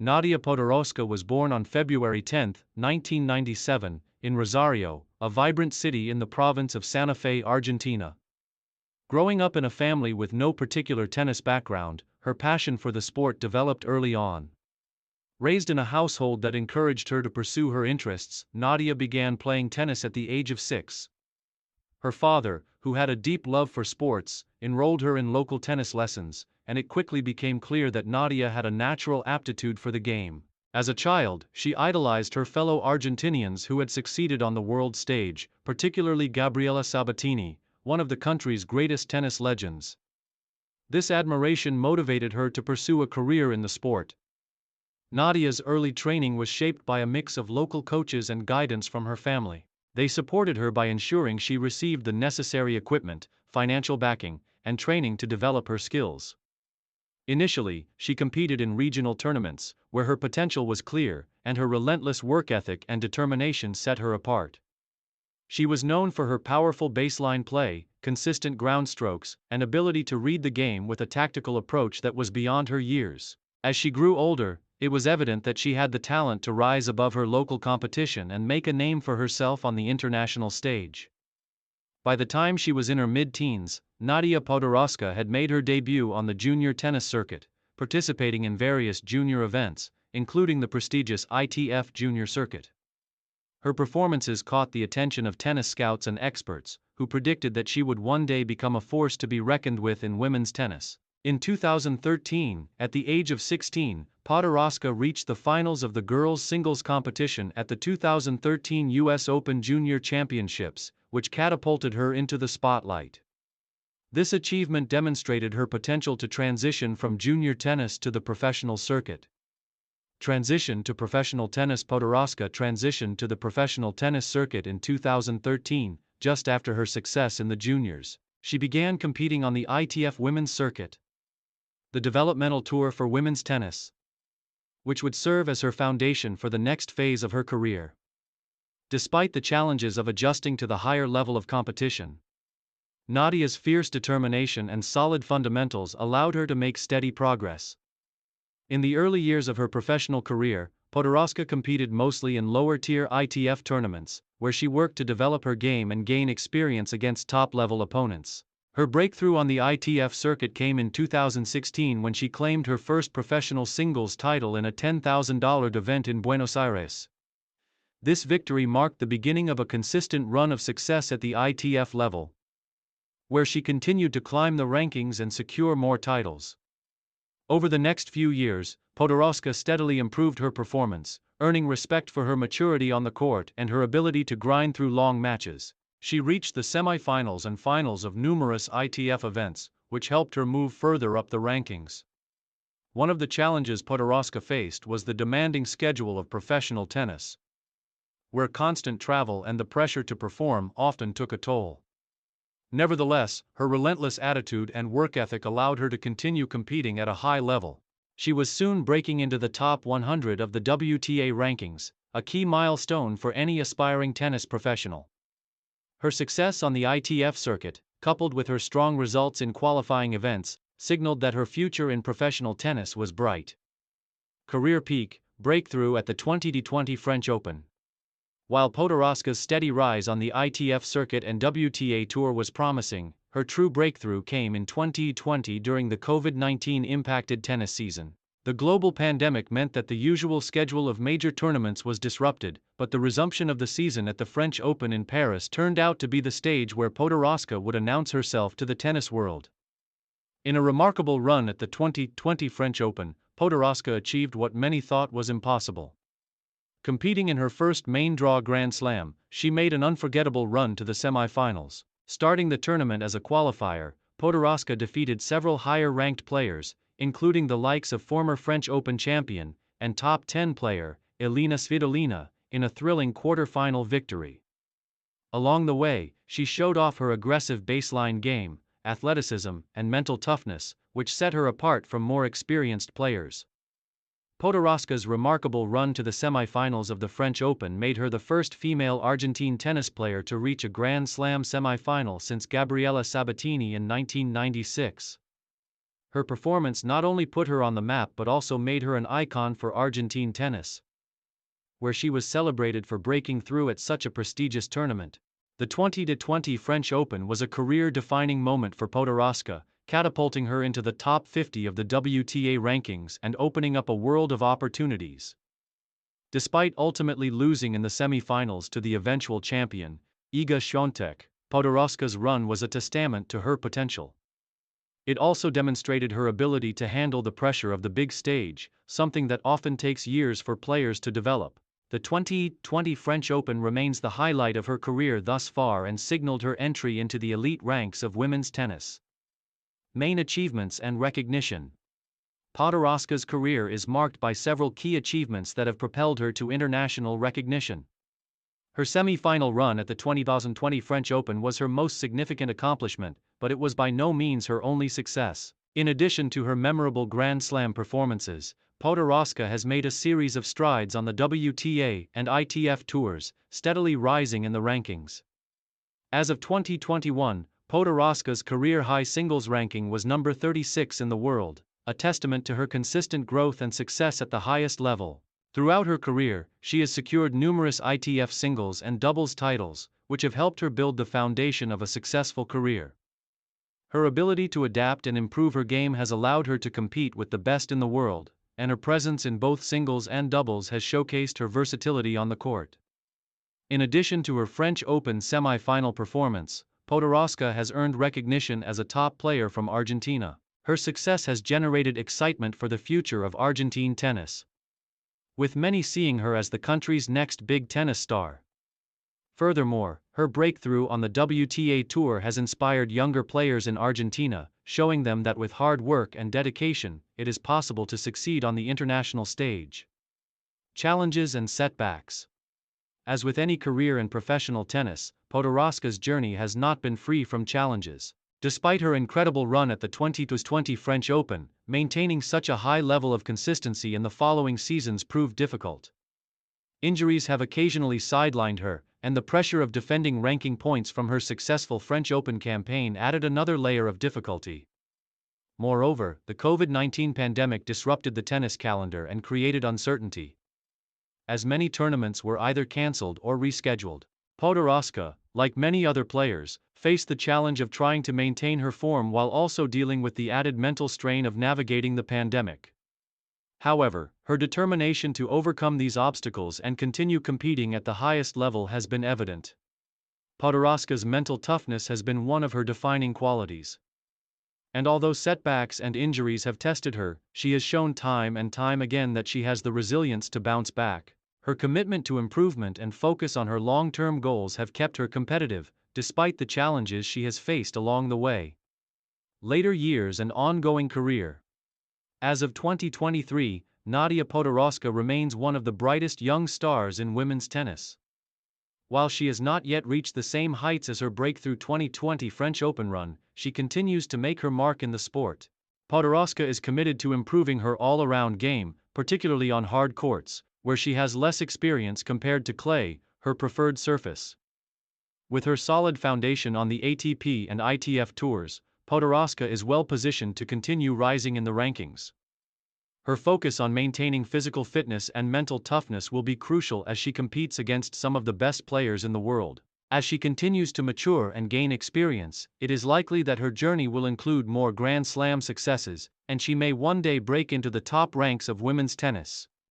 Nadia Podoroska was born on February 10, 1997, in Rosario, a vibrant city in the province of Santa Fe, Argentina. Growing up in a family with no particular tennis background, her passion for the sport developed early on. Raised in a household that encouraged her to pursue her interests, Nadia began playing tennis at the age of 6. Her father, who had a deep love for sports, enrolled her in local tennis lessons, and it quickly became clear that Nadia had a natural aptitude for the game. As a child, she idolized her fellow Argentinians who had succeeded on the world stage, particularly Gabriela Sabatini, one of the country's greatest tennis legends. This admiration motivated her to pursue a career in the sport. Nadia's early training was shaped by a mix of local coaches and guidance from her family. They supported her by ensuring she received the necessary equipment, financial backing, and training to develop her skills. Initially, she competed in regional tournaments, where her potential was clear, and her relentless work ethic and determination set her apart. She was known for her powerful baseline play, consistent ground strokes, and ability to read the game with a tactical approach that was beyond her years. As she grew older, it was evident that she had the talent to rise above her local competition and make a name for herself on the international stage. By the time she was in her mid-teens, Nadia Podoroska had made her debut on the junior tennis circuit, participating in various junior events, including the prestigious ITF Junior Circuit. Her performances caught the attention of tennis scouts and experts, who predicted that she would one day become a force to be reckoned with in women's tennis. In 2013, at the age of 16, Podoroska reached the finals of the girls' singles competition at the 2013 U.S. Open Junior Championships, which catapulted her into the spotlight. This achievement demonstrated her potential to transition from junior tennis to the professional circuit. Transition to professional tennis. Podoroska transitioned to the professional tennis circuit in 2013, just after her success in the juniors. She began competing on the ITF Women's Circuit, the developmental tour for women's tennis, which would serve as her foundation for the next phase of her career. Despite the challenges of adjusting to the higher level of competition, Nadia's fierce determination and solid fundamentals allowed her to make steady progress. In the early years of her professional career, Podoroska competed mostly in lower-tier ITF tournaments, where she worked to develop her game and gain experience against top-level opponents. Her breakthrough on the ITF circuit came in 2016 when she claimed her first professional singles title in a $10,000 event in Buenos Aires. This victory marked the beginning of a consistent run of success at the ITF level, where she continued to climb the rankings and secure more titles. Over the next few years, Podoroska steadily improved her performance, earning respect for her maturity on the court and her ability to grind through long matches. She reached the semifinals and finals of numerous ITF events, which helped her move further up the rankings. One of the challenges Podoroska faced was the demanding schedule of professional tennis, where constant travel and the pressure to perform often took a toll. Nevertheless, her relentless attitude and work ethic allowed her to continue competing at a high level. She was soon breaking into the top 100 of the WTA rankings, a key milestone for any aspiring tennis professional. Her success on the ITF circuit, coupled with her strong results in qualifying events, signaled that her future in professional tennis was bright. Career peak, breakthrough at the 2020 French Open. While Podoroska's steady rise on the ITF circuit and WTA Tour was promising, her true breakthrough came in 2020 during the COVID-19 impacted tennis season. The global pandemic meant that the usual schedule of major tournaments was disrupted, but the resumption of the season at the French Open in Paris turned out to be the stage where Podoroska would announce herself to the tennis world. In a remarkable run at the 2020 French Open, Podoroska achieved what many thought was impossible. Competing in her first main draw Grand Slam, she made an unforgettable run to the semifinals. Starting the tournament as a qualifier, Podoroska defeated several higher-ranked players, including the likes of former French Open champion and top 10 player, Elina Svitolina, in a thrilling quarter-final victory. Along the way, she showed off her aggressive baseline game, athleticism, and mental toughness, which set her apart from more experienced players. Podoroska's remarkable run to the semifinals of the French Open made her the first female Argentine tennis player to reach a Grand Slam semifinal since Gabriela Sabatini in 1996. Her performance not only put her on the map but also made her an icon for Argentine tennis, where she was celebrated for breaking through at such a prestigious tournament. The 2020 French Open was a career-defining moment for Podoroska, catapulting her into the top 50 of the WTA rankings and opening up a world of opportunities. Despite ultimately losing in the semi-finals to the eventual champion, Iga Świątek, Podoroska's run was a testament to her potential. It also demonstrated her ability to handle the pressure of the big stage, something that often takes years for players to develop. The 2020 French Open remains the highlight of her career thus far and signaled her entry into the elite ranks of women's tennis. Main achievements and recognition. Podoroska's career is marked by several key achievements that have propelled her to international recognition. Her semi-final run at the 2020 French Open was her most significant accomplishment, but it was by no means her only success. In addition to her memorable Grand Slam performances, Podoroska has made a series of strides on the WTA and ITF tours, steadily rising in the rankings. As of 2021, Podoroska's career-high singles ranking was number 36 in the world, a testament to her consistent growth and success at the highest level. Throughout her career, she has secured numerous ITF singles and doubles titles, which have helped her build the foundation of a successful career. Her ability to adapt and improve her game has allowed her to compete with the best in the world, and her presence in both singles and doubles has showcased her versatility on the court. In addition to her French Open semi-final performance, Podoroska has earned recognition as a top player from Argentina. Her success has generated excitement for the future of Argentine tennis, with many seeing her as the country's next big tennis star. Furthermore, her breakthrough on the WTA Tour has inspired younger players in Argentina, showing them that with hard work and dedication, it is possible to succeed on the international stage. Challenges and setbacks. As with any career in professional tennis, Podoroska's journey has not been free from challenges. Despite her incredible run at the 2020 French Open, maintaining such a high level of consistency in the following seasons proved difficult. Injuries have occasionally sidelined her, and the pressure of defending ranking points from her successful French Open campaign added another layer of difficulty. Moreover, the COVID-19 pandemic disrupted the tennis calendar and created uncertainty, as many tournaments were either cancelled or rescheduled. Podoroska, like many other players, faced the challenge of trying to maintain her form while also dealing with the added mental strain of navigating the pandemic. However, her determination to overcome these obstacles and continue competing at the highest level has been evident. Podoroska's mental toughness has been one of her defining qualities. And although setbacks and injuries have tested her, she has shown time and time again that she has the resilience to bounce back. Her commitment to improvement and focus on her long-term goals have kept her competitive, despite the challenges she has faced along the way. Later years and ongoing career. As of 2023, Nadia Podoroska remains one of the brightest young stars in women's tennis. While she has not yet reached the same heights as her breakthrough 2020 French Open run, she continues to make her mark in the sport. Podoroska is committed to improving her all-around game, particularly on hard courts, where she has less experience compared to clay, her preferred surface. With her solid foundation on the ATP and ITF tours, Podoroska is well positioned to continue rising in the rankings. Her focus on maintaining physical fitness and mental toughness will be crucial as she competes against some of the best players in the world. As she continues to mature and gain experience, it is likely that her journey will include more Grand Slam successes, and she may one day break into the top ranks of women's tennis.